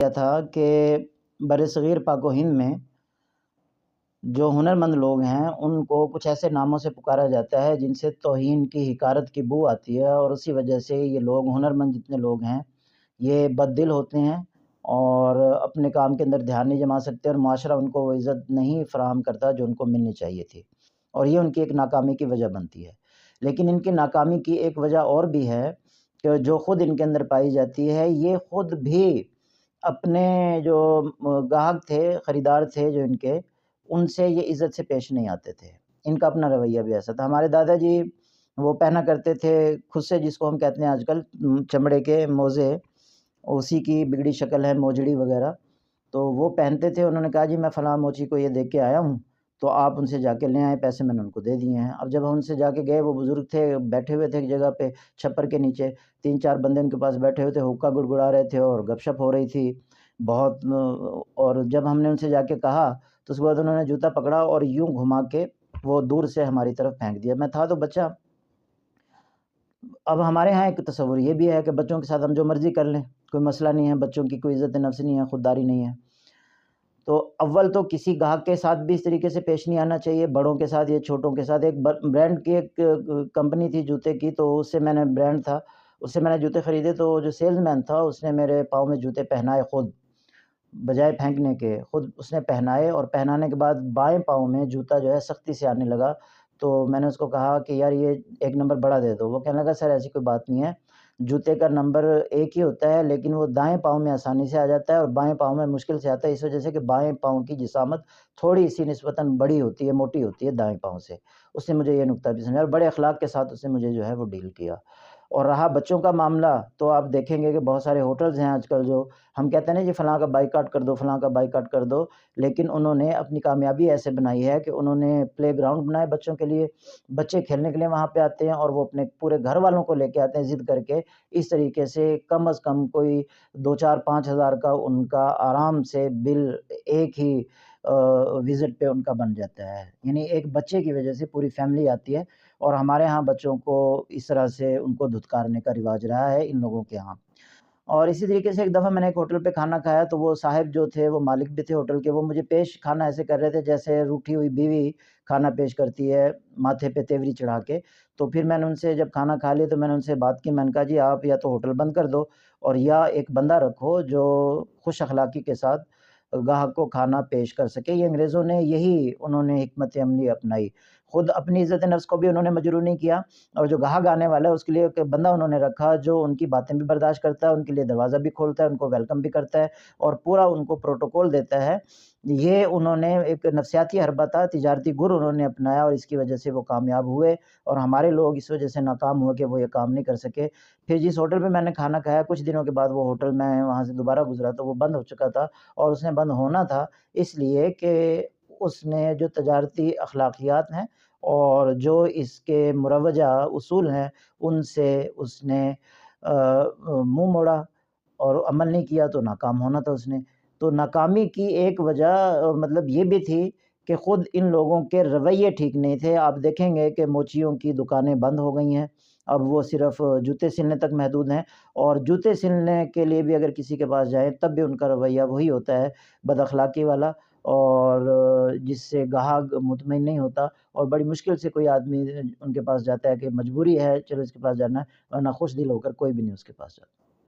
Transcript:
کیا تھا کہ برصغیر پاک و ہند میں جو ہنرمند لوگ ہیں ان کو کچھ ایسے ناموں سے پکارا جاتا ہے جن سے توہین کی حقارت کی بو آتی ہے، اور اسی وجہ سے یہ لوگ ہنرمند جتنے لوگ ہیں یہ بد دل ہوتے ہیں اور اپنے کام کے اندر دھیان نہیں جما سکتے، اور معاشرہ ان کو وہ عزت نہیں فراہم کرتا جو ان کو ملنی چاہیے تھی، اور یہ ان کی ایک ناکامی کی وجہ بنتی ہے۔ لیکن ان کی ناکامی کی ایک وجہ اور بھی ہے کہ جو خود ان کے اندر پائی جاتی ہے، یہ خود بھی اپنے جو گاہک تھے، خریدار تھے جو ان کے، ان سے یہ عزت سے پیش نہیں آتے تھے۔ ان کا اپنا رویہ بھی ایسا تھا۔ ہمارے دادا جی وہ پہنا کرتے تھے خود سے، جس کو ہم کہتے ہیں آج کل چمڑے کے موزے، اسی کی بگڑی شکل ہے موجڑی وغیرہ، تو وہ پہنتے تھے۔ انہوں نے کہا جی میں فلاں موچی کو یہ دیکھ کے آیا ہوں، تو آپ ان سے جا کے لے آئیں، پیسے میں نے ان کو دے دیے ہیں۔ اب جب ہم ان سے جا کے گئے، وہ بزرگ تھے، بیٹھے ہوئے تھے ایک جگہ پہ چھپر کے نیچے، 3-4 بندے ان کے پاس بیٹھے ہوئے تھے، حقہ گڑگڑا رہے تھے اور گپ شپ ہو رہی تھی بہت۔ اور جب ہم نے ان سے جا کے کہا تو اس کے بعد انہوں نے جوتا پکڑا اور یوں گھما کے وہ دور سے ہماری طرف پھینک دیا۔ میں تھا تو بچہ۔ اب ہمارے ہاں ایک تصور یہ بھی ہے کہ بچوں کے ساتھ ہم جو مرضی کر لیں، کوئی مسئلہ نہیں ہے، بچوں کی کوئی عزت نفس نہیں ہے، خودداری نہیں ہے۔ تو اول تو کسی گاہک کے ساتھ بھی اس طریقے سے پیش نہیں آنا چاہیے، بڑوں کے ساتھ یا چھوٹوں کے ساتھ۔ ایک برانڈ کی ایک کمپنی تھی جوتے کی، تو اس سے میں نے، برانڈ تھا، اس سے میں نے جوتے خریدے، تو جو سیلز مین تھا اس نے میرے پاؤں میں جوتے پہنائے، خود بجائے پھینکنے کے خود اس نے پہنائے، اور پہنانے کے بعد بائیں پاؤں میں جوتا جو ہے سختی سے آنے لگا۔ تو میں نے اس کو کہا کہ یار یہ ایک نمبر بڑا دے دو۔ وہ کہنے لگا سر ایسی کوئی بات نہیں ہے، جوتے کا نمبر ایک ہی ہوتا ہے، لیکن وہ دائیں پاؤں میں آسانی سے آ جاتا ہے اور بائیں پاؤں میں مشکل سے آتا ہے، اس وجہ سے کہ بائیں پاؤں کی جسامت تھوڑی سی نسبتاً بڑی ہوتی ہے، موٹی ہوتی ہے دائیں پاؤں سے۔ اس نے مجھے یہ نکتہ بھی سمجھا، اور بڑے اخلاق کے ساتھ اس نے مجھے جو ہے وہ ڈیل کیا۔ اور رہا بچوں کا معاملہ، تو آپ دیکھیں گے کہ بہت سارے ہوٹلز ہیں آج کل، جو ہم کہتے ہیں نا جی فلاں کا بائیکاٹ کر دو، فلاں کا بائیکاٹ کر دو، لیکن انہوں نے اپنی کامیابی ایسے بنائی ہے کہ انہوں نے پلے گراؤنڈ بنائے بچوں کے لیے، بچے کھیلنے کے لیے وہاں پہ آتے ہیں، اور وہ اپنے پورے گھر والوں کو لے کے آتے ہیں ضد کر کے۔ اس طریقے سے کم از کم کوئی 2-4-5 ہزار کا ان کا آرام سے بل ایک ہی وزٹ پہ ان کا بن جاتا ہے، یعنی ایک بچے کی وجہ سے پوری فیملی آتی ہے۔ اور ہمارے ہاں بچوں کو اس طرح سے ان کو دھتکارنے کا رواج رہا ہے ان لوگوں کے ہاں۔ اور اسی طریقے سے ایک دفعہ میں نے ایک ہوٹل پہ کھانا کھایا، تو وہ صاحب جو تھے، وہ مالک بھی تھے ہوٹل کے، وہ مجھے پیش کھانا ایسے کر رہے تھے جیسے روٹھی ہوئی بیوی کھانا پیش کرتی ہے ماتھے پہ تیوری چڑھا کے۔ تو پھر میں نے ان سے جب کھانا کھا لیا تو میں نے ان سے بات کی، میں نے کہا جی آپ یا تو ہوٹل بند کر دو، اور یا ایک بندہ رکھو جو خوش اخلاقی کے ساتھ گاہک کو کھانا پیش کر سکے۔ یہ انگریزوں نے یہی انہوں نے حکمت عملی اپنائی، خود اپنی عزت نفس کو بھی انہوں نے مجروح نہیں کیا، اور جو گاہک آنے والا ہے اس کے لیے ایک بندہ انہوں نے رکھا جو ان کی باتیں بھی برداشت کرتا ہے، ان کے لیے دروازہ بھی کھولتا ہے، ان کو ویلکم بھی کرتا ہے، اور پورا ان کو پروٹوکول دیتا ہے۔ یہ انہوں نے ایک نفسیاتی حربہ تھا، تجارتی گر انہوں نے اپنایا، اور اس کی وجہ سے وہ کامیاب ہوئے، اور ہمارے لوگ اس وجہ سے ناکام ہوئے کہ وہ یہ کام نہیں کر سکے۔ پھر جس ہوٹل پہ میں نے کھانا کھایا، کچھ دنوں کے بعد وہ ہوٹل، میں وہاں سے دوبارہ گزرا تو وہ بند ہو چکا تھا، اور اس نے بند ہونا تھا اس لیے کہ اس نے جو تجارتی اخلاقیات ہیں اور جو اس کے مروجہ اصول ہیں ان سے اس نے منہ موڑا اور عمل نہیں کیا، تو ناکام ہونا تھا اس نے۔ تو ناکامی کی ایک وجہ مطلب یہ بھی تھی کہ خود ان لوگوں کے رویے ٹھیک نہیں تھے۔ آپ دیکھیں گے کہ موچیوں کی دکانیں بند ہو گئی ہیں، اب وہ صرف جوتے سلنے تک محدود ہیں، اور جوتے سلنے کے لیے بھی اگر کسی کے پاس جائیں تب بھی ان کا رویہ وہی ہوتا ہے، بد اخلاقی والا، اور جس سے گاہک مطمئن نہیں ہوتا، اور بڑی مشکل سے کوئی آدمی ان کے پاس جاتا ہے کہ مجبوری ہے چلو اس کے پاس جانا ہے، ورنہ خوش دل ہو کر کوئی بھی نہیں اس کے پاس جاتا۔